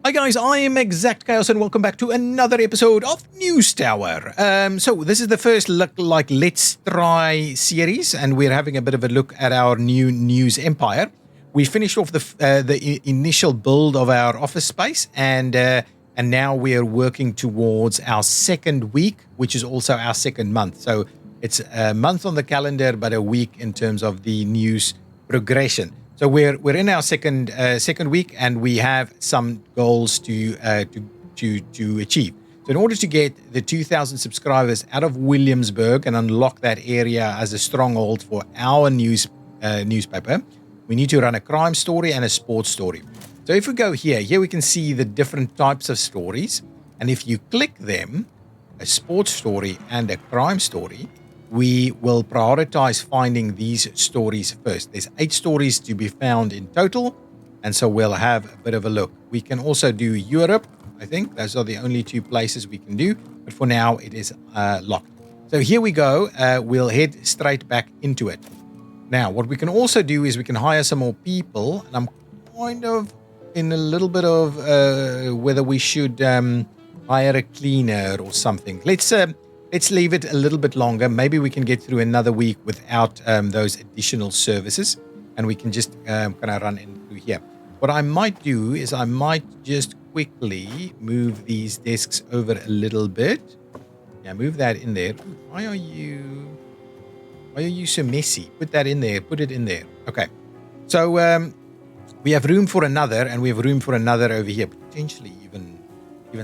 Hi guys, I am ExactChaos and welcome back to another episode of News Tower. So this is the first Let's Try series, and we're having a bit of a look at our new news empire. We finished off the initial build of our office space, and now we are working towards our second week, which is also our second month. So it's a month on the calendar, but a week in terms of the news progression. So we're in our second week, and we have some goals to achieve. So in order to get the 2,000 subscribers out of Williamsburg and unlock that area as a stronghold for our newspaper, we need to run a crime story and a sports story. So if we go here we can see the different types of stories, and if you click them, a sports story and a crime story, we will prioritize finding these stories first. There's 8 stories to be found in total, and so we'll have a bit of a look. We can also do Europe. I think those are the only 2 places we can do, but for now it is locked. So here we go. We'll head straight back into it. Now, what we can also do is we can hire some more people, and I'm kind of in a little bit of whether we should hire a cleaner or something. Let's leave it a little bit longer. Maybe we can get through another week without those additional services, and we can just kind of run in through here. What I might do is I might just quickly move these desks over a little bit. Yeah, move that in there. Why are you so messy? Put that in there. Put it in there. Okay. So we have room for another, and we have room for another over here. Potentially even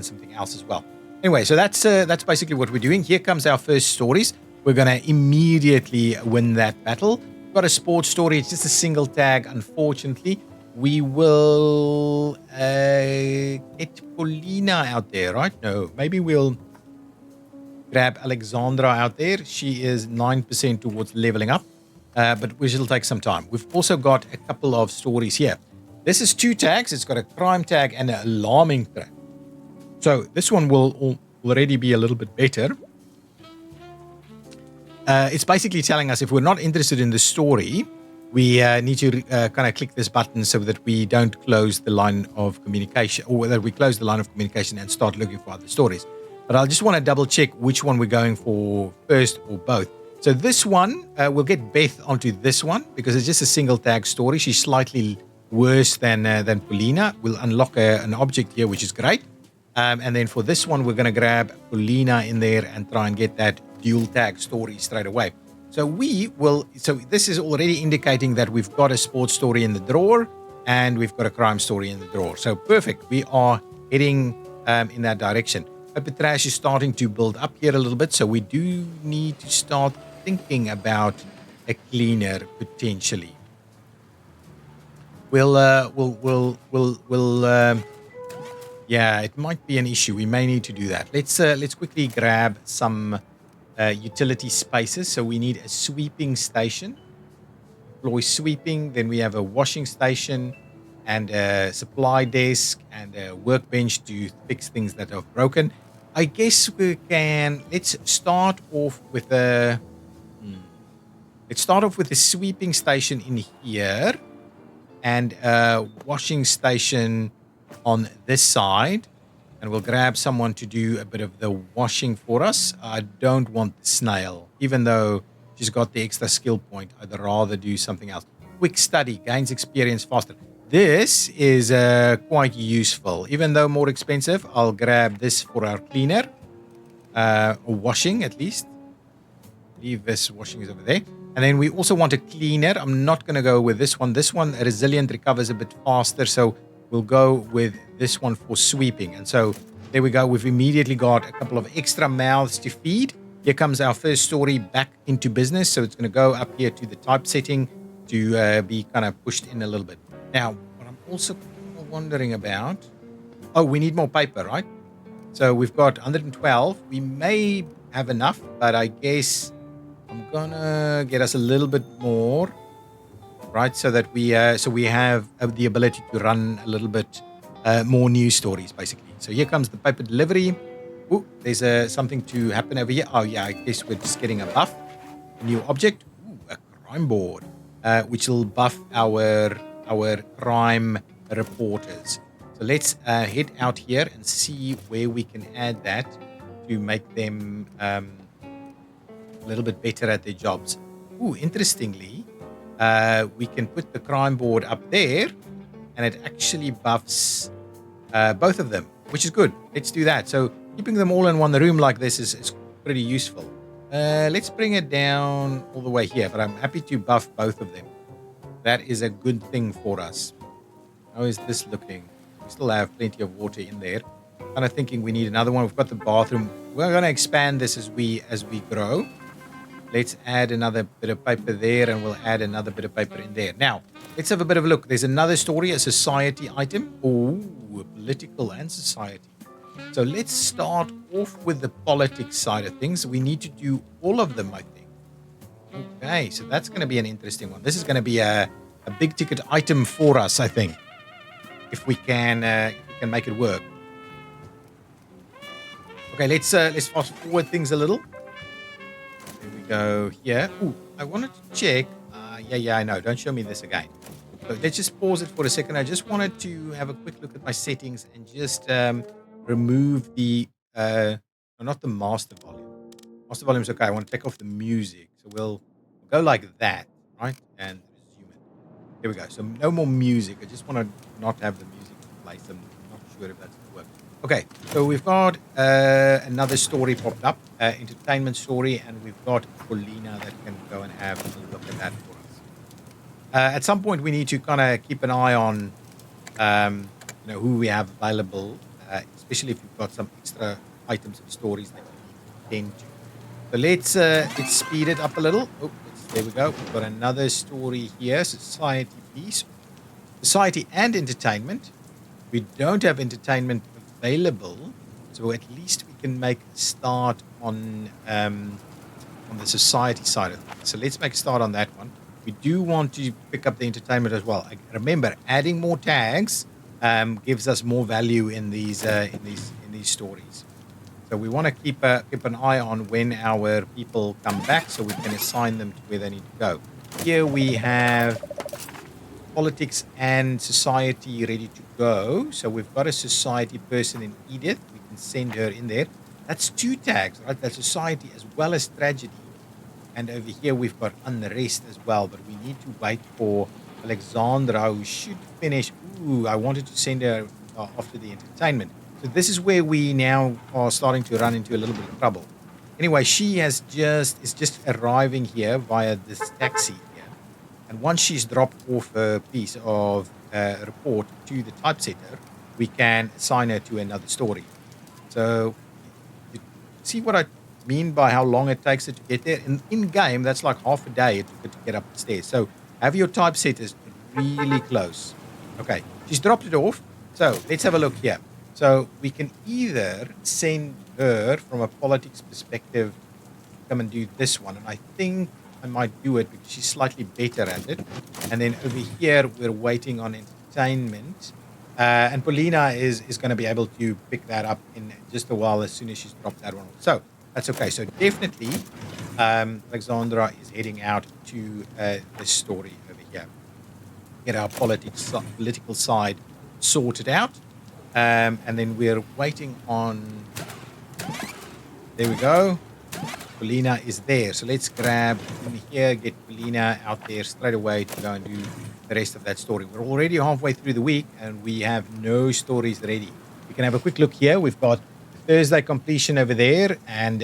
something else as well. Anyway, so that's basically what we're doing. Here comes our first stories. We're going to immediately win that battle. We've got a sports story. It's just a single tag, unfortunately. We will get Paulina out there, right? No, maybe we'll grab Alexandra out there. She is 9% towards leveling up, but we shall take some time. We've also got a couple of stories here. This is 2 tags. It's got a crime tag and an alarming tag. So this one will already be a little bit better. It's basically telling us if we're not interested in the story, we need to kind of click this button so that we don't close the line of communication, or whether we close the line of communication and start looking for other stories. But I just want to double check which one we're going for first or both. So this one, we'll get Beth onto this one because it's just a single tag story. She's slightly worse than Paulina. We'll unlock an object here, which is great. And then for this one, we're going to grab Paulina in there and try and get that dual tag story straight away. So this is already indicating that we've got a sports story in the drawer and we've got a crime story in the drawer. So perfect. We are heading in that direction. Paper trash is starting to build up here a little bit. So we do need to start thinking about a cleaner potentially. Yeah, it might be an issue. We may need to do that. Let's quickly grab some utility spaces. So we need a sweeping station. Deploy sweeping. Then we have a washing station and a supply desk and a workbench to fix things that are broken. I guess we can. Let's start off with a sweeping station in here and a washing station on this side, and we'll grab someone to do a bit of the washing for us. I don't want the snail, even though she's got the extra skill point. I'd rather do something else. Quick study gains experience faster. This is quite useful, even though more expensive. I'll grab this for our cleaner, or washing at least. Leave this washing is over there. And then we also want a cleaner. I'm not going to go with this one. This one, resilient, recovers a bit faster, so we'll go with this one for sweeping. And so there we go. We've immediately got a couple of extra mouths to feed. Here comes our first story back into business. So it's going to go up here to the typesetting to be kind of pushed in a little bit. Now, what I'm also wondering about, we need more paper, right? So we've got 112. We may have enough, but I guess I'm going to get us a little bit more. Right, so that we have the ability to run a little bit more news stories, basically. So here comes the paper delivery. Ooh, there's something to happen over here. Oh yeah, I guess we're just getting a buff, a new object. Ooh, a crime board, which will buff our crime reporters. So let's head out here and see where we can add that to make them a little bit better at their jobs. Ooh, interestingly, we can put the crime board up there, and it actually buffs both of them, which is good. Let's do that. So keeping them all in one room like this is pretty useful. Let's bring it down all the way here, but I'm happy to buff both of them. That is a good thing for us. How is this looking? We still have plenty of water in there. Kind of thinking we need another one. We've got the bathroom. We're going to expand this as we grow. Let's add another bit of paper there, and we'll add another bit of paper in there. Now, let's have a bit of a look. There's another story, a society item. Oh, political and society. So let's start off with the politics side of things. We need to do all of them, I think. Okay, so that's going to be an interesting one. This is going to be a big ticket item for us, I think, if we can make it work. Okay, let's fast forward things a little. There we go here. Ooh, I wanted to check. Yeah, I know. Don't show me this again. So let's just pause it for a second. I just wanted to have a quick look at my settings and just remove the not the master volume. Master volume is okay. I want to take off the music. So we'll go like that, right? And resume it. There we go. So no more music. I just want to not have the music in place. I'm not sure if that's going to work. Okay, so we've got another story popped up, entertainment story, and we've got Paulina that can go and have a look at that for us. At some point, we need to kind of keep an eye on, who we have available, especially if you've got some extra items and stories that you need to attend to. So let's speed it up a little. Oh, there we go. We've got another story here, society piece, society and entertainment. We don't have entertainment available, so at least we can make a start on the society side of things. So let's make a start on that one. We do want to pick up the entertainment as well. Remember, adding more tags gives us more value in these stories. So we want to keep an eye on when our people come back, so we can assign them to where they need to go. Here we have politics and society ready to go. So we've got a society person in Edith. We can send her in there. That's 2 tags, right? That's society as well as tragedy. And over here we've got unrest as well. But we need to wait for Alexandra, who should finish. Ooh, I wanted to send her after the entertainment. So this is where we now are starting to run into a little bit of trouble. Anyway, she is just arriving here via this taxi. And once she's dropped off a piece of report to the typesetter, we can assign her to another story. So you see what I mean by how long it takes her to get there? In-game, that's like half a day it took her to get up the stairs. So have your typesetters really close. Okay, she's dropped it off. So let's have a look here. So we can either send her from a politics perspective, come and do this one. And I think I might do it because she's slightly better at it. And then over here, we're waiting on entertainment. And Paulina is going to be able to pick that up in just a while as soon as she's dropped that one off. So that's okay. So definitely, Alexandra is heading out to this story over here. Get our political side sorted out. And then we're waiting on... There we go. Paulina is there. So let's grab in here, get Paulina out there straight away to go and do the rest of that story. We're already halfway through the week and we have no stories ready. We can have a quick look here. We've got Thursday completion over there, and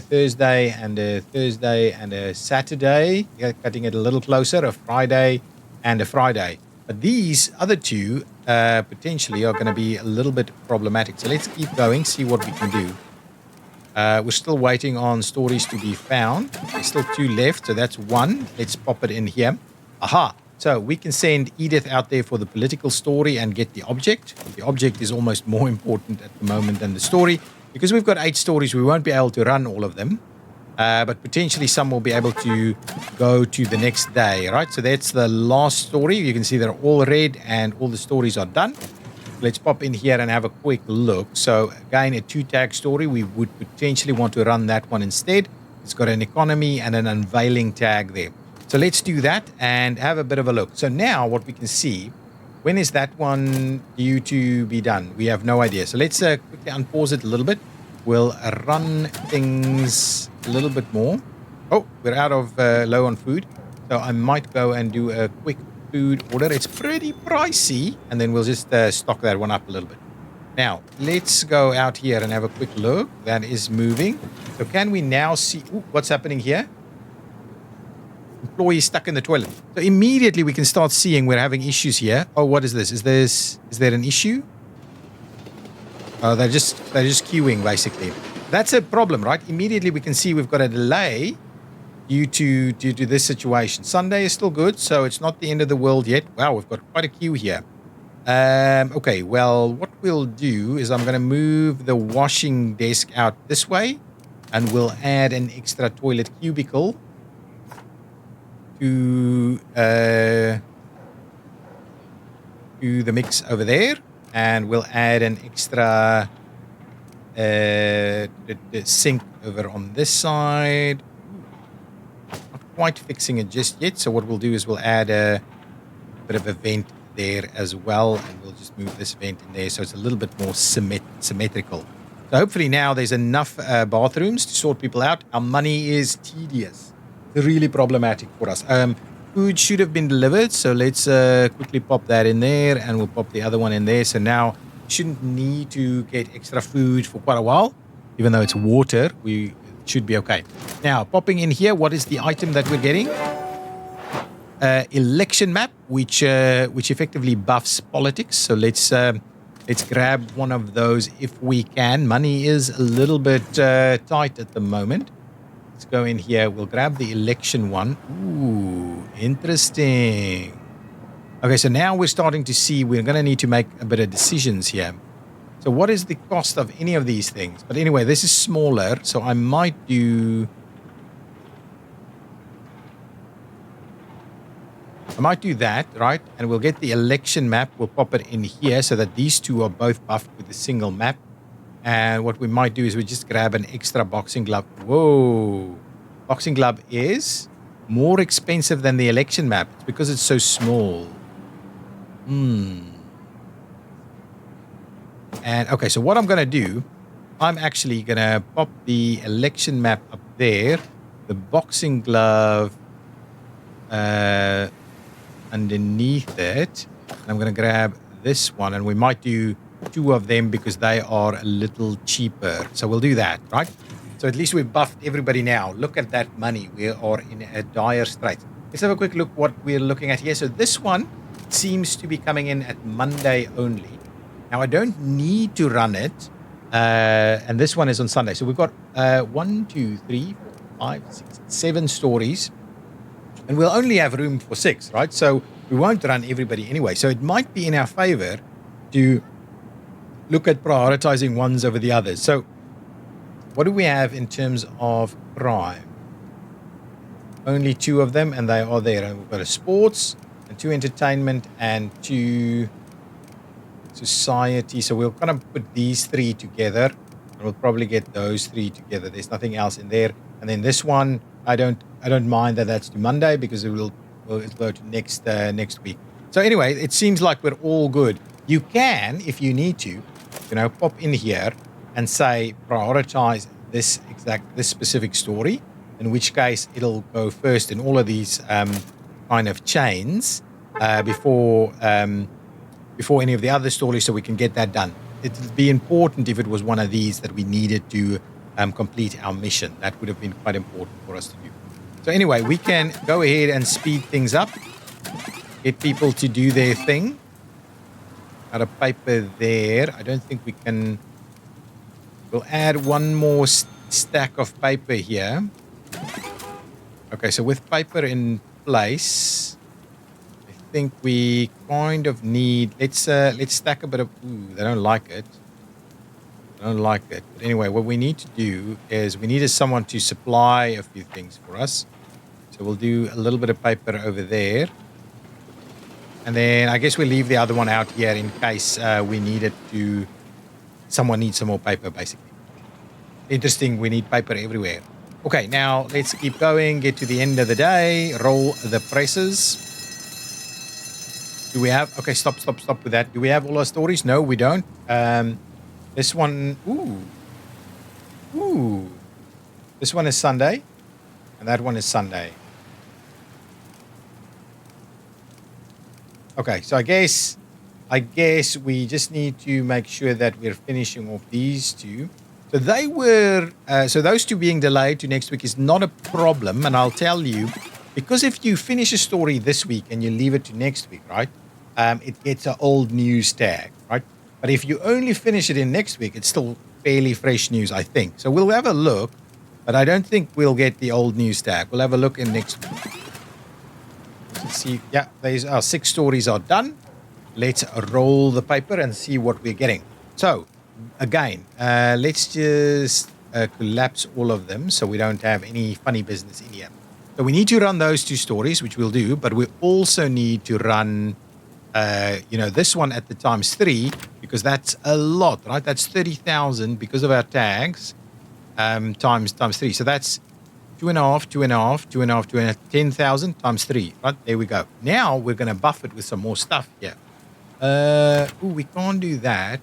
Thursday and a Thursday and a Saturday. Cutting it a little closer, a Friday and a Friday. But these other two potentially are going to be a little bit problematic. So let's keep going, see what we can do. We're still waiting on stories to be found. There's still 2 left, so that's 1. Let's pop it in here. Aha! So we can send Edith out there for the political story and get the object. The object is almost more important at the moment than the story. Because we've got 8 stories, we won't be able to run all of them. But potentially some will be able to go to the next day, right? So that's the last story. You can see they're all red and all the stories are done. Let's pop in here and have a quick look. So again, a 2-tag story. We would potentially want to run that one instead. It's got an economy and an unveiling tag there. So let's do that and have a bit of a look. So now what we can see When is that one due to be done? We have no idea. So let's quickly unpause it a little bit. We'll run things a little bit more. Oh, we're out of low on food. So I might go and do a quick food order. It's pretty pricey. And then we'll just stock that one up a little bit. Now, let's go out here and have a quick look. That is moving. So can we now see what's happening here? Employee stuck in the toilet. So immediately we can start seeing we're having issues here. Oh, what is this? Is there an issue? Oh, they're just queuing basically. That's a problem, right? Immediately we can see we've got a delay due to this situation. Sunday is still good, so it's not the end of the world yet. Wow, we've got quite a queue here. Okay, well, what we'll do is I'm going to move the washing desk out this way, and we'll add an extra toilet cubicle to the mix over there, and we'll add an extra the sink over on this side. Not quite fixing it just yet, so what we'll do is we'll add a bit of a vent there as well, and we'll just move this vent in there so it's a little bit more symmetrical. So hopefully now there's enough bathrooms to sort people out. Our money is tedious. Really problematic for us. Food should have been delivered, so let's quickly pop that in there, and we'll pop the other one in there. So now we shouldn't need to get extra food for quite a while, even though it's water. We should be okay. Now, popping in here, what is the item that we're getting? Election map, which effectively buffs politics. So let's grab one of those if we can. Money is a little bit tight at the moment. Let's go in here. We'll grab the election one. Ooh, interesting. Okay, so now we're starting to see we're going to need to make a bit of decisions here. So what is the cost of any of these things? But anyway, this is smaller, so I might do that, right? And we'll get the election map. We'll pop it in here so that these two are both buffed with a single map. And what we might do is we just grab an extra boxing glove. Whoa. Boxing glove is more expensive than the election map. It's because it's so small. And okay, so what I'm going to do, I'm actually going to pop the election map up there. The boxing glove underneath it. And I'm going to grab this one, and we might do two of them because they are a little cheaper. So we'll do that, right? So at least we've buffed everybody now. Look at that money. We are in a dire strait. Let's have a quick look what we're looking at here. So this one seems to be coming in at Monday only. Now I don't need to run it. And this one is on Sunday. So we've got 1, 2, 3, 4, 5, 6, 7 stories. And we'll only have room for 6, right? So we won't run everybody anyway. So it might be in our favor to look at prioritizing ones over the others. So what do we have in terms of crime? Only 2 of them, and they are there. And we've got a sports, and 2 entertainment, and 2 society. So we'll kind of put these 3 together, and we'll probably get those 3 together. There's nothing else in there. And then this one, I don't mind that that's to Monday because it'll go to next week. So anyway, it seems like we're all good. You can, if you need to, pop in here and say prioritize this specific story, in which case it'll go first in all of these kind of chains before any of the other stories, so we can get that done. It would be important if it was one of these that we needed to complete our mission. That would have been quite important for us to do. So anyway, we can go ahead and speed things up, get people to do their thing. Out of paper there. I don't think we can. We'll add one more stack of paper here. Okay, so with paper in place, I think we kind of need. Let's stack a bit of. Ooh, they don't like it. But anyway, what we need to do is we needed someone to supply a few things for us. So we'll do a little bit of paper over there. And then I guess we'll leave the other one out here in case we need it to. Someone needs some more paper, basically. Interesting, we need paper everywhere. Okay, now let's keep going, get to the end of the day, roll the presses. Do we have... Okay, stop with that. Do we have all our stories? No, we don't. This one... Ooh. This one is Sunday. And that one is Sunday. Okay, so I guess we just need to make sure that we're finishing off these two. So they were... so those two being delayed to next week is not a problem. And I'll tell you, because if you finish a story this week and you leave it to next week, right? It gets an old news tag, right? But if you only finish it in next week, it's still fairly fresh news, I think. So we'll have a look, but I don't think we'll get the old news tag. We'll have a look in next week. Let's see. Yeah, our 6 stories are done. Let's roll the paper and see what we're getting. So, again, let's just collapse all of them so we don't have any funny business in here. So we need to run those 2 stories, which we'll do, but we also need to run... this one at the ×3, because that's a lot, right? That's 30,000 because of our tags, times 3. So that's 2.5, 2.5, 2.5, 2.5, 10,000 times 3, right? There we go. Now we're going to buff it with some more stuff here. We can't do that.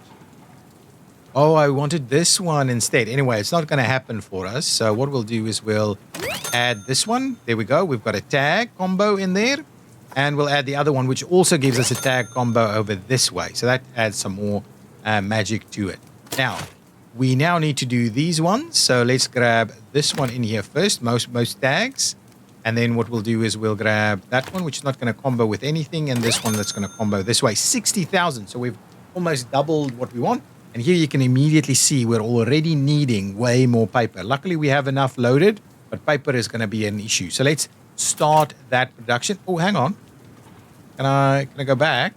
Oh, I wanted this one instead. Anyway, it's not going to happen for us. So what we'll do is we'll add this one. There we go. We've got a tag combo in there. And we'll add the other one, which also gives us a tag combo over this way. So that adds some more magic to it. Now, we now need to do these ones. So let's grab this one in here first, most tags. And then what we'll do is we'll grab that one, which is not going to combo with anything. And this one that's going to combo this way. 60,000. So we've almost doubled what we want. And here you can immediately see we're already needing way more paper. Luckily, we have enough loaded, but paper is going to be an issue. So let's start that production. Oh, hang on. Can I go back?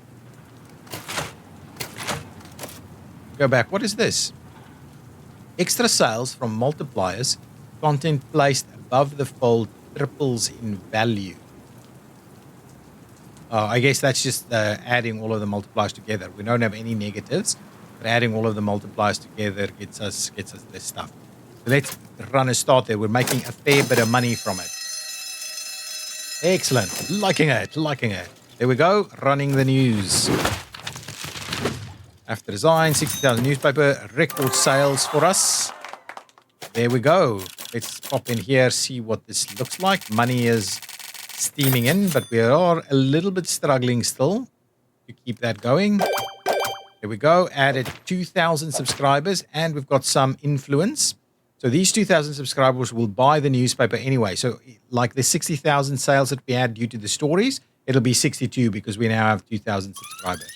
Go back. What is this? Extra sales from multipliers. Content placed above the fold triples in value. Oh, I guess that's just adding all of the multipliers together. We don't have any negatives, but adding all of the multipliers together gets us this stuff. So let's run a start there. We're making a fair bit of money from it. Excellent. Liking it. There we go. Running the news. After design, 60,000 newspaper. Record sales for us. There we go. Let's pop in here, see what this looks like. Money is steaming in, but we are a little bit struggling still to keep that going. There we go. Added 2,000 subscribers, and we've got some influence. So these 2,000 subscribers will buy the newspaper anyway. So like the 60,000 sales that we had due to the stories, it'll be 62 because we now have 2,000 subscribers.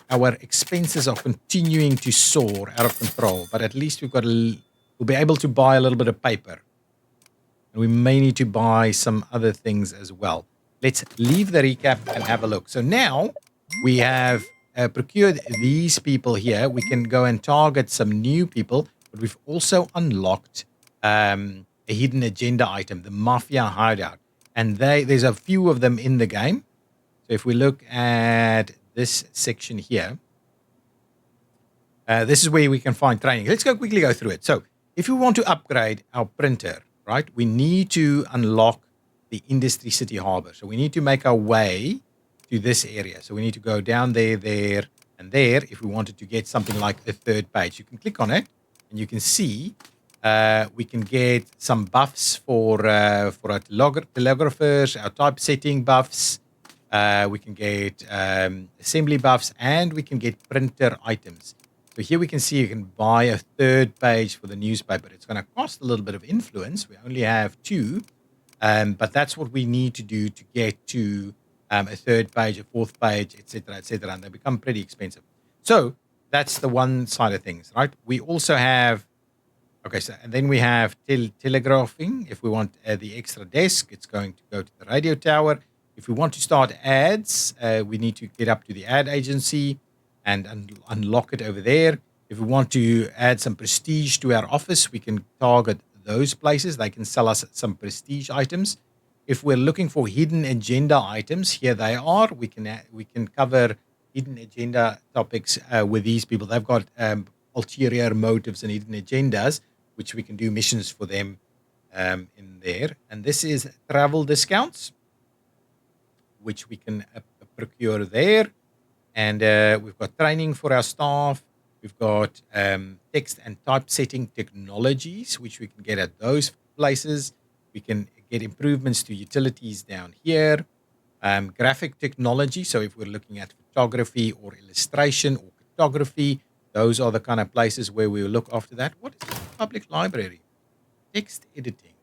Our expenses are continuing to soar out of control, but at least we'll be able to buy a little bit of paper. And we may need to buy some other things as well. Let's leave the recap and have a look. So now we have procured these people here. We can go and target some new people, but we've also unlocked a hidden agenda item, the Mafia Hideout. And there's a few of them in the game. So if we look at this section here, this is where we can find training. Let's quickly go through it. So if we want to upgrade our printer, right, we need to unlock the Industry City Harbor. So we need to make our way to this area. So we need to go down there, and there if we wanted to get something like the 3rd page. You can click on it, and you can see we can get some buffs for our telegraphers, our typesetting buffs. We can get assembly buffs, and we can get printer items. So here we can see you can buy a 3rd page for the newspaper. It's going to cost a little bit of influence. We only have 2, but that's what we need to do to get to a 3rd page, a 4th page, etc., and they become pretty expensive. So that's the one side of things, right? We also have, and then we have telegraphing. If we want the extra desk, it's going to go to the radio tower. If we want to start ads, we need to get up to the ad agency and unlock it over there. If we want to add some prestige to our office, we can target those places. They can sell us some prestige items. If we're looking for hidden agenda items, here they are. We can cover hidden agenda topics with these people. They've got ulterior motives and hidden agendas, which we can do missions for them in there. And this is travel discounts. which we can procure there. And we've got training for our staff. We've got text and typesetting technologies, which we can get at those places. We can get improvements to utilities down here. Graphic technology. So if we're looking at photography or illustration or photography, those are the kind of places where we will look after that. What is the public library? Text editing.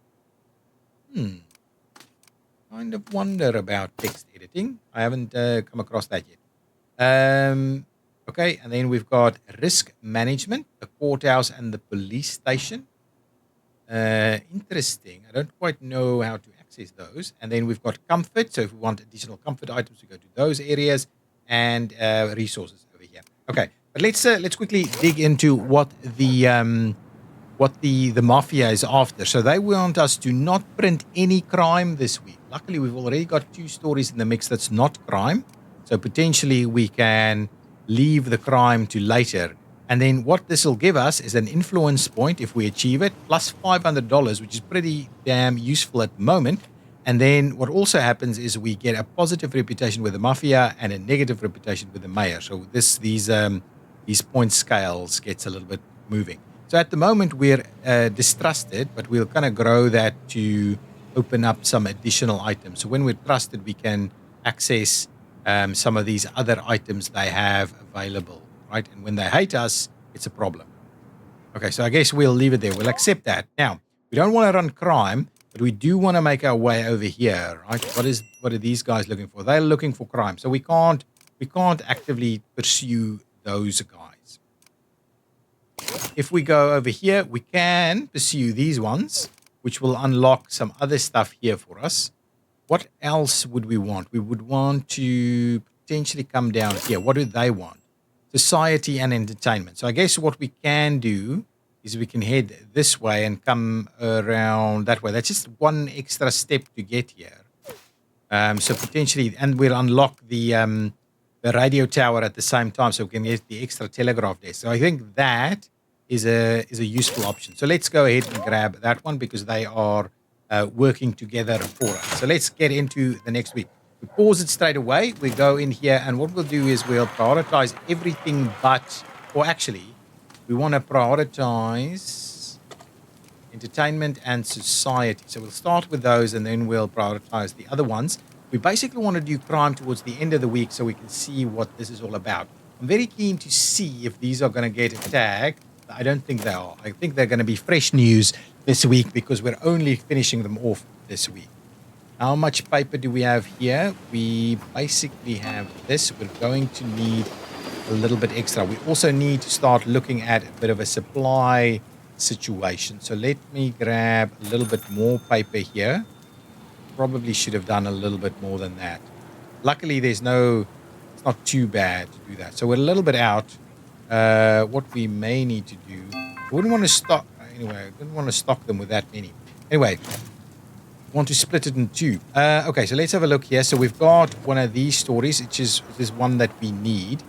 Kind of wonder about text editing. I haven't come across that yet. Okay, and then we've got risk management, the courthouse and the police station. Interesting. I don't quite know how to access those. And then we've got comfort. So if we want additional comfort items, we go to those areas, and resources over here. Okay, but let's quickly dig into what the mafia is after. So they want us to not print any crime this week. Luckily, we've already got 2 stories in the mix that's not crime. So potentially we can leave the crime to later. And then what this will give us is an influence point if we achieve it, plus $500, which is pretty damn useful at the moment. And then what also happens is we get a positive reputation with the mafia and a negative reputation with the mayor. So these point scales gets a little bit moving. So at the moment we're distrusted, but we'll kind of grow that to open up some additional items. So when we're trusted, we can access some of these other items they have available, right? And when they hate us, it's a problem. Okay, so I guess we'll leave it there. We'll accept that. Now, we don't want to run crime, but we do want to make our way over here, right? What are these guys looking for? They're looking for crime. So we can't actively pursue those guys. If we go over here, we can pursue these ones, which will unlock some other stuff here for us. What else would we want? We would want to potentially come down here. What do they want? Society and entertainment. So I guess what we can do is we can head this way and come around that way. That's just one extra step to get here. So potentially, and we'll unlock the radio tower at the same time, so we can get the extra telegraph desk. So I think that is a useful option. So let's go ahead and grab that one because they are working together for us. So let's get into the next week. We pause it straight away. We go in here, and what we'll do is we'll prioritize everything but, or actually, we want to prioritize entertainment and society. So we'll start with those, and then we'll prioritize the other ones. We basically want to do crime towards the end of the week so we can see what this is all about. I'm very keen to see if these are going to get a tag. I don't think they are. I think they're going to be fresh news this week because we're only finishing them off this week. How much paper do we have here? We basically have this. We're going to need a little bit extra. We also need to start looking at a bit of a supply situation. So let me grab a little bit more paper here. Probably should have done a little bit more than that. Luckily, it's not too bad to do that. So we're a little bit out. What we may need to do, I wouldn't want to stock, anyway, I didn't want to stock them with that many. Anyway, want to split it in 2. Okay, so let's have a look here. So we've got one of these stories, which is this one that we need.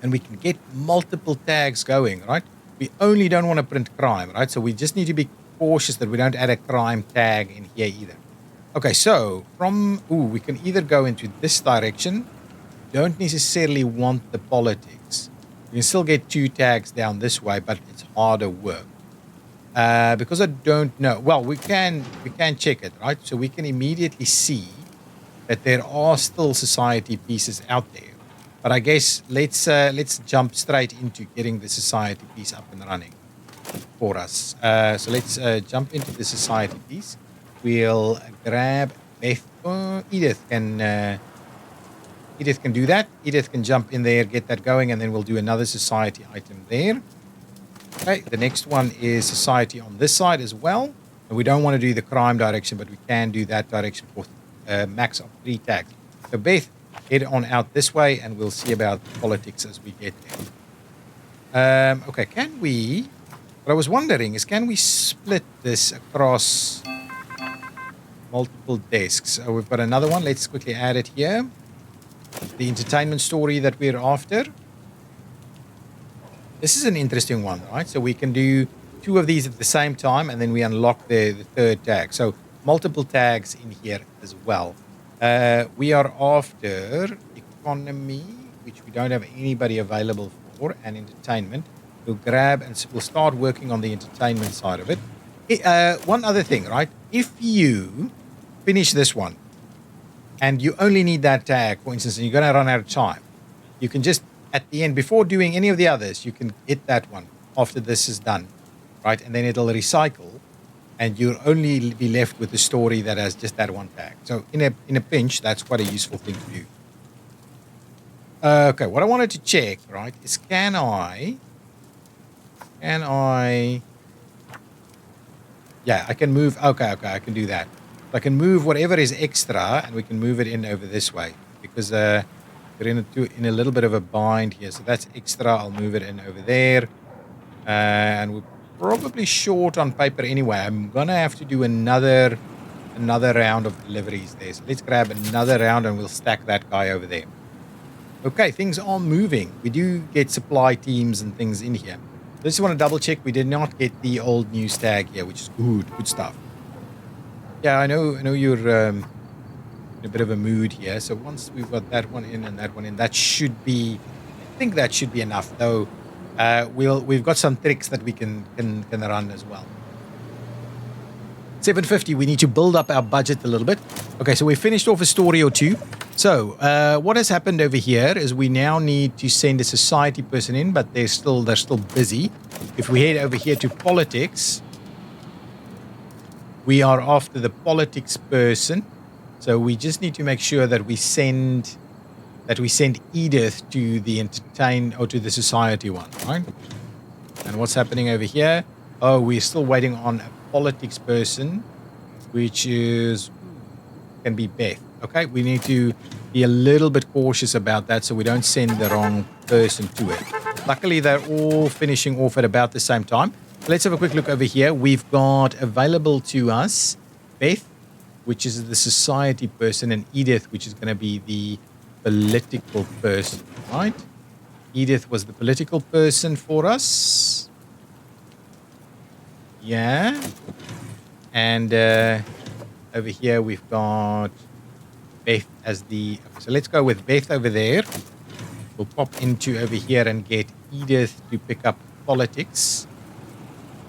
And we can get multiple tags going, right? We only don't want to print crime, right? So we just need to be cautious that we don't add a crime tag in here either. Okay, so we can either go into this direction. Don't necessarily want the politics. You can still get 2 tags down this way, but it's harder work. Because I don't know. Well, we can check it, right? So we can immediately see that there are still society pieces out there. But I guess let's jump straight into getting the society piece up and running for us. So let's jump into the society piece. We'll grab Beth. Edith can do that. Edith can jump in there, get that going, and then we'll do another society item there. Okay, the next one is society on this side as well. And we don't want to do the crime direction, but we can do that direction for max of 3 tags. So Beth, head on out this way, and we'll see about politics as we get there. Okay, what I was wondering is, can we split this across multiple desks? So we've got another one. Let's quickly add it here. The entertainment story that we're after. This is an interesting one, right? So we can do 2 of these at the same time, and then we unlock the 3rd tag. So multiple tags in here as well. We are after economy, which we don't have anybody available for, and entertainment. We'll grab and we'll start working on the entertainment side of it. One other thing, right? If you finish this one and you only need that tag, for instance, and you're going to run out of time, you can just, at the end, before doing any of the others, you can hit that one after this is done, right? And then it'll recycle, and you'll only be left with the story that has just that one tag. So in a pinch, that's quite a useful thing to do. Okay, what I wanted to check, right, is can I... Yeah, I can move... Okay, I can do that. I can move whatever is extra, and we can move it in over this way, because we're in a little bit of a bind here. So that's extra. I'll move it in over there. And we're probably short on paper anyway. I'm going to have to do another round of deliveries there. So let's grab another round, and we'll stack that guy over there. Okay, things are moving. We do get supply teams and things in here. I just want to double check we did not get the old news tag here, which is good stuff. Yeah, I know you're in a bit of a mood here. So once we've got that one in and that one in, that should be, I think that should be enough. Though we've got some tricks that we can run as well. 750. We need to build up our budget a little bit. Okay, so we finished off a story or two. So what has happened over here is we now need to send a society person in, but they're still busy. If we head over here to politics, we are after the politics person. So we just need to make sure that we send Edith to the to the society one, right? And what's happening over here? Oh, we're still waiting on a politics person, which can be Beth. Okay, we need to be a little bit cautious about that so we don't send the wrong person to it. Luckily, they're all finishing off at about the same time. Let's have a quick look over here. We've got available to us Beth, which is the society person, and Edith, which is going to be the political person, right? Edith was the political person for us. Yeah. And over here we've got Beth as the... Okay, so let's go with Beth over there. We'll pop into over here and get Edith to pick up politics.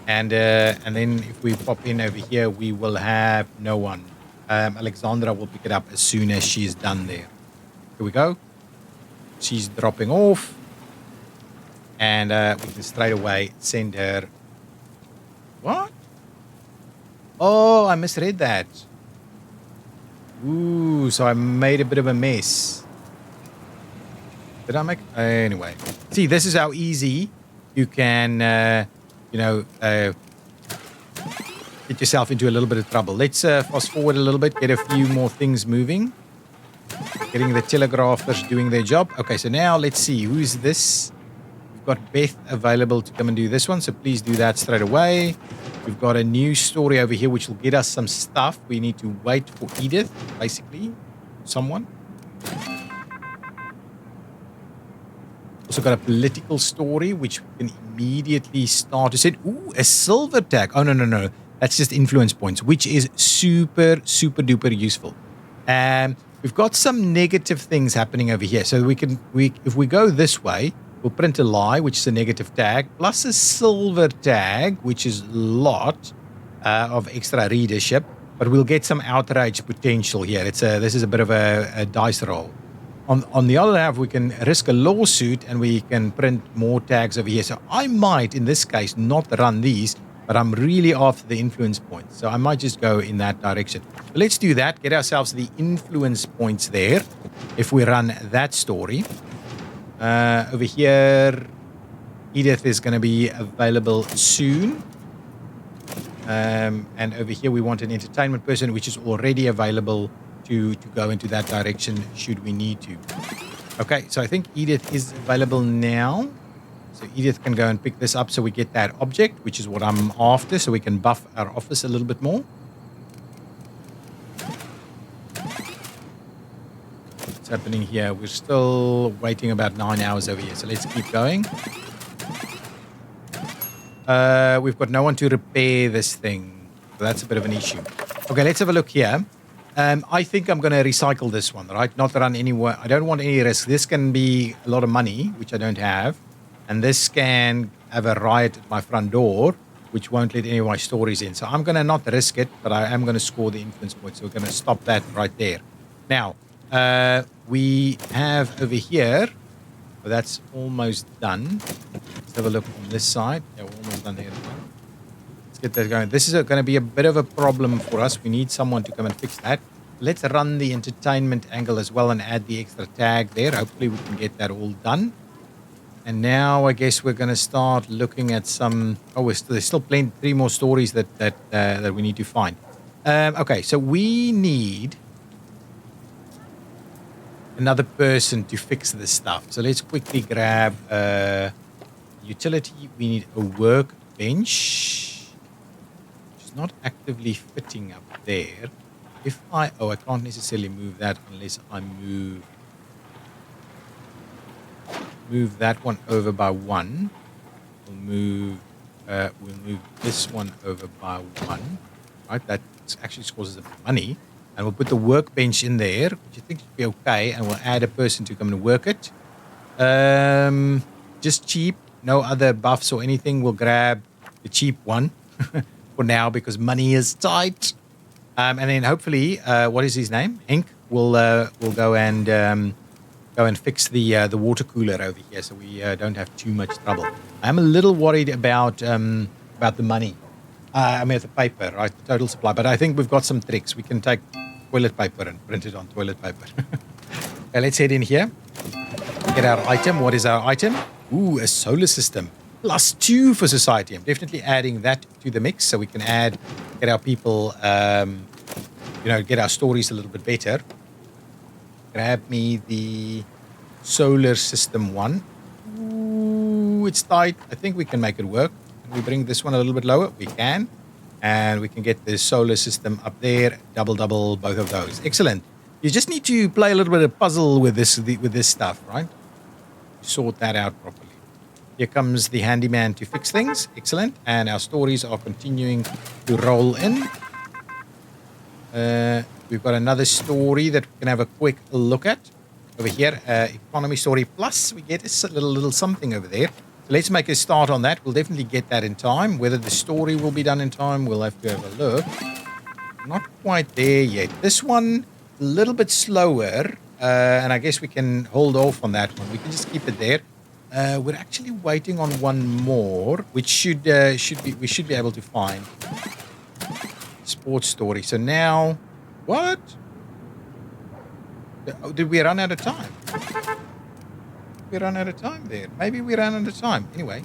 And then if we pop in over here, we will have no one. Alexandra will pick it up as soon as she's done there. Here we go. She's dropping off. And we can straight away send her... What? Oh, I misread that. Ooh, so I made a bit of a mess. Did I make... anyway. See, this is how easy you can, get yourself into a little bit of trouble. Let's fast forward a little bit, get a few more things moving. Getting the telegraphers doing their job. Okay, so now let's see. Who's this? We've got Beth available to come and do this one, so please do that straight away. We've got a new story over here which will get us some stuff. We need to wait for Edith, basically. Someone. Also got a political story which we can immediately start to send. Ooh, a silver tag. Oh, no. That's just influence points, which is super, super duper useful. We've got some negative things happening over here. So if we go this way, we'll print a lie, which is a negative tag, plus a silver tag, which is a lot of extra readership. But we'll get some outrage potential here. This is a bit of a dice roll. On the other hand, we can risk a lawsuit and we can print more tags over here. So I might, in this case, not run these, but I'm really after the influence points. So I might just go in that direction. But let's do that. Get ourselves the influence points there if we run that story. Over here, Edith is going to be available soon. And over here, we want an entertainment person, which is already available to go into that direction should we need to. Okay, so I think Edith is available now. So Edith can go and pick this up so we get that object, which is what I'm after, so we can buff our office a little bit more. What's happening here? We're still waiting about 9 hours over here, so let's keep going. We've got no one to repair this thing, so that's a bit of an issue. Okay, let's have a look here. I think I'm going to recycle this one, right? Not run anywhere. I don't want any risk. This can be a lot of money, which I don't have. And this can have a riot at my front door, which won't let any of my stories in. So I'm going to not risk it, but I am going to score the influence point. So we're going to stop that right there. Now, we have over here, well, that's almost done. Let's have a look on this side. Yeah, we're almost done here. Let's get that going. This is going to be a bit of a problem for us. We need someone to come and fix that. Let's run the entertainment angle as well and add the extra tag there. Hopefully we can get that all done. And now I guess we're going to start looking at some... Oh, there's still plenty, 3 more stories that we need to find. Okay, so we need another person to fix this stuff. So let's quickly grab utility. We need a workbench, which is not actively fitting up there. If I can't necessarily move that unless I move that one over by 1. We'll move this one over by 1. Right, that actually causes a bit of money. And we'll put the workbench in there, which I think should be okay. And we'll add a person to come and work it. Just cheap, no other buffs or anything. We'll grab the cheap one for now because money is tight. And then hopefully, what is his name? Henk will go and fix the water cooler over here, so we don't have too much trouble. I'm a little worried about the money. I mean, the paper, right? The total supply. But I think we've got some tricks. We can take toilet paper and print it on toilet paper. Okay, let's head in here. Get our item. What is our item? Ooh, a solar system. +2 for society. I'm definitely adding that to the mix so we can get our people, get our stories a little bit better. Grab me the solar system one. Ooh, it's tight. I think we can make it work. Can we bring this one a little bit lower? We can. And we can get the solar system up there. Double, both of those. Excellent. You just need to play a little bit of puzzle with this stuff, right? Sort that out properly. Here comes the handyman to fix things. Excellent. And our stories are continuing to roll in. We've got another story that we can have a quick look at. Over here, economy story plus. We get a little something over there. So let's make a start on that. We'll definitely get that in time. Whether the story will be done in time, we'll have to have a look. Not quite there yet. This one, a little bit slower. And I guess we can hold off on that one. We can just keep it there. We're actually waiting on one more, which we should be able to find. Sports story. So now, what? Did we run out of time? We ran out of time there. Maybe we ran out of time. Anyway,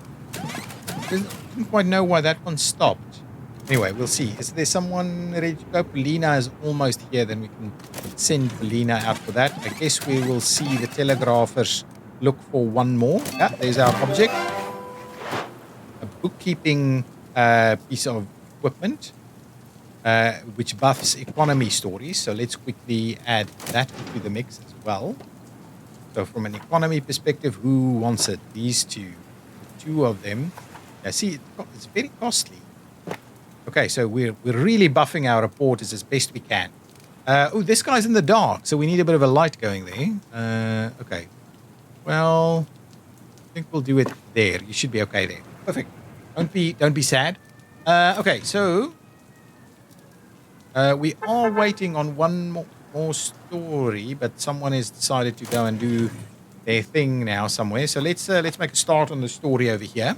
didn't quite know why that one stopped. Anyway, we'll see. Is there someone ready to go? Polina is almost here. Then we can send Polina out for that. I guess we will see the telegraphers look for one more. Yeah, there's our object. A bookkeeping piece of equipment, which buffs economy stories. So let's quickly add that to the mix as well. So from an economy perspective, who wants it? These two of them. Yeah, see, it's very costly. Okay, so we're really buffing our reporters as best we can. This guy's in the dark, so we need a bit of a light going there. Okay. Well, I think we'll do it there. You should be okay there. Perfect. Don't be sad. Okay, so we are waiting on one more story, but someone has decided to go and do their thing now somewhere. So let's make a start on the story over here.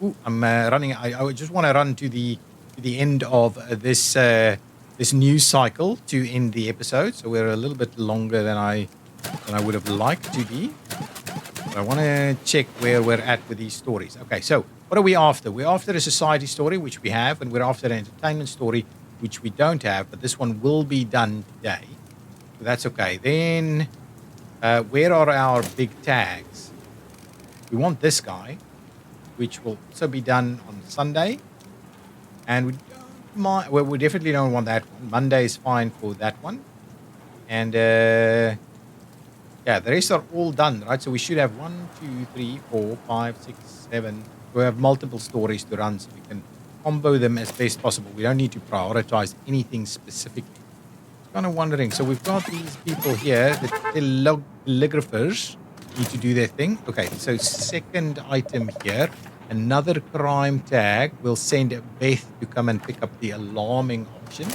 Ooh, I'm running. I just want to run to the end of this news cycle to end the episode. So we're a little bit longer than I would have liked to be. But I want to check where we're at with these stories. Okay, so what are we after? We're after a society story, which we have, and we're after an entertainment story, which we don't have, but this one will be done today. So that's okay. Then, where are our big tags? We want this guy, which will also be done on Sunday. And we definitely don't want that one. Monday is fine for that one. And, yeah, the rest are all done, right? So we should have 1, 2, 3, 4, 5, 6, 7. We have multiple stories to run, so we can combo them as best possible. We don't need to prioritize anything specifically. Kind of wondering. So we've got these people here, the telegraphers need to do their thing. Okay, so second item here, another crime tag. We'll send Beth to come and pick up the alarming option.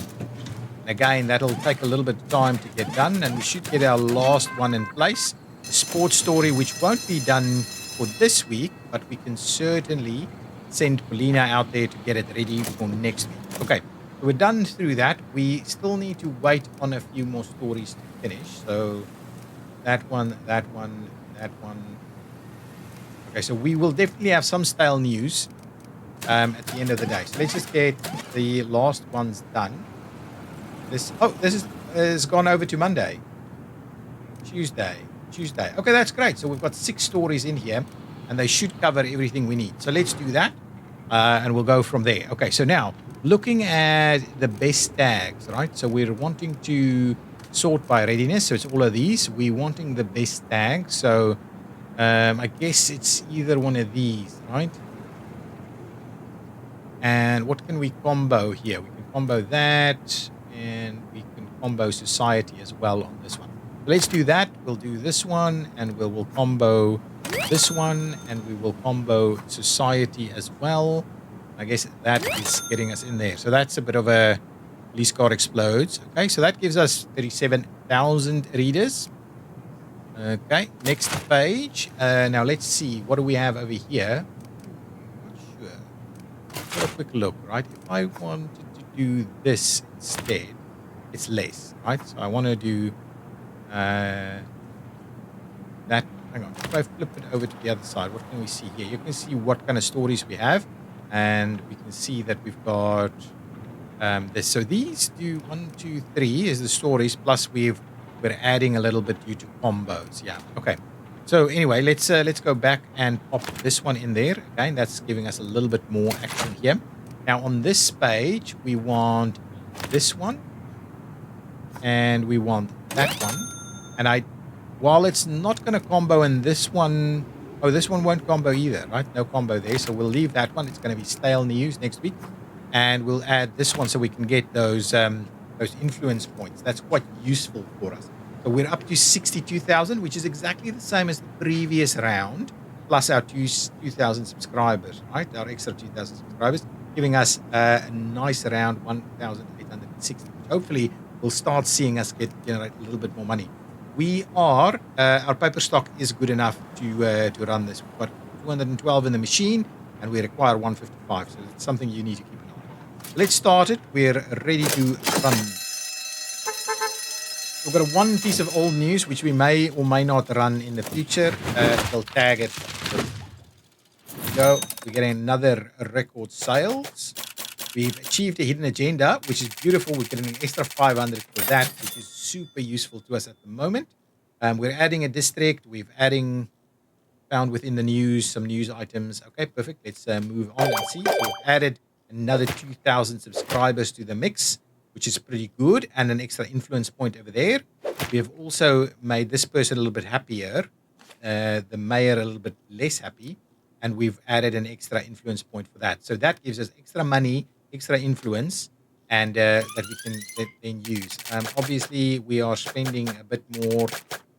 Again, that'll take a little bit of time to get done, and we should get our last one in place. A sports story, which won't be done for this week, but we can certainly send Paulina out there to get it ready for next week. Okay. So we're done through that. We still need to wait on a few more stories to finish. So that one. Okay, so we will definitely have some stale news at the end of the day. So let's just get the last ones done. This is gone over to Monday. Tuesday. Okay, that's great. So we've got 6 stories in here, and they should cover everything we need. So let's do that, and we'll go from there. Okay, so now, looking at the best tags, right? So we're wanting to sort by readiness. So it's all of these. We're wanting the best tag. So I guess it's either one of these, right? And what can we combo here? We can combo that, and we can combo society as well on this one. So let's do that. We'll do this one, and we'll combo this one, and we will combo society as well. I guess that is getting us in there. So that's a bit of a police car explodes. Okay, so that gives us 37,000 readers. Okay, next page. Now let's see. What do we have over here? Not sure. Let's have a quick look, right? If I wanted to do this instead, it's less, right? So I want to do that. Hang on. If I flip it over to the other side, what can we see here? You can see what kind of stories we have. And we can see that we've got this. So these do 1, 2, 3 is the stories. Plus we're adding a little bit due to combos. Yeah. Okay. So anyway, let's go back and pop this one in there. Again, that's giving us a little bit more action here. Now on this page, we want this one, and we want that one. And while it's not going to combo in this one. Oh, this one won't combo either, right? No combo there. So we'll leave that one. It's going to be stale news next week. And we'll add this one so we can get those influence points. That's quite useful for us. So we're up to 62,000, which is exactly the same as the previous round, plus our 2,000 subscribers, right? Our extra 2,000 subscribers, giving us a nice round 1,860, which hopefully will start seeing us generate a little bit more money. We are, our paper stock is good enough to run this. We've got 212 in the machine, and we require 155. So it's something you need to keep an eye on. Let's start it. We're ready to run. We've got one piece of old news, which we may or may not run in the future. We'll tag it. There we go. We're getting another record sales. We've achieved a hidden agenda, which is beautiful. We're getting an extra 500 for that, which is super useful to us at the moment. We're adding a district. Found within the news some news items. Okay, perfect. Let's move on and see. We've added another 2,000 subscribers to the mix, which is pretty good, and an extra influence point over there. We have also made this person a little bit happier, the mayor a little bit less happy, and we've added an extra influence point for that. So that gives us extra money, extra influence, and that we can then use. Obviously, we are spending a bit more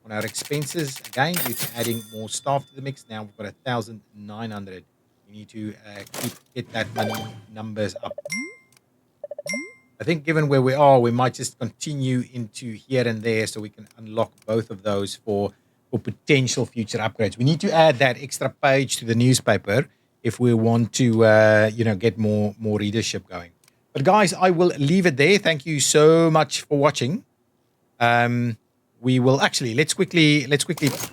on our expenses, again, due to adding more staff to the mix. Now we've got 1,900. We need to get that money numbers up. I think given where we are, we might just continue into here and there so we can unlock both of those for potential future upgrades. We need to add that extra page to the newspaper if we want to, get more readership going. But guys, I will leave it there. Thank you so much for watching. We will actually, let's quickly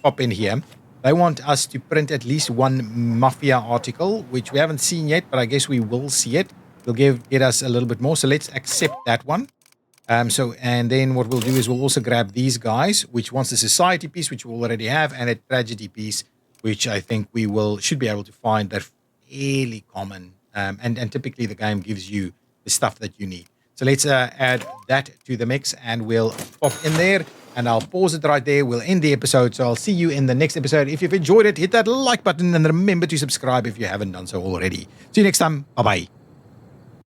pop in here. They want us to print at least one Mafia article, which we haven't seen yet, but I guess we will see it. It'll get us a little bit more. So let's accept that one. And then what we'll do is we'll also grab these guys, which wants a society piece, which we already have, and a tragedy piece, which I think should be able to find. They're fairly common. And typically the game gives you the stuff that you need. So let's add that to the mix, and we'll pop in there. And I'll pause it right there. We'll end the episode. So I'll see you in the next episode. If you've enjoyed it, hit that like button and remember to subscribe if you haven't done so already. See you next time. Bye-bye.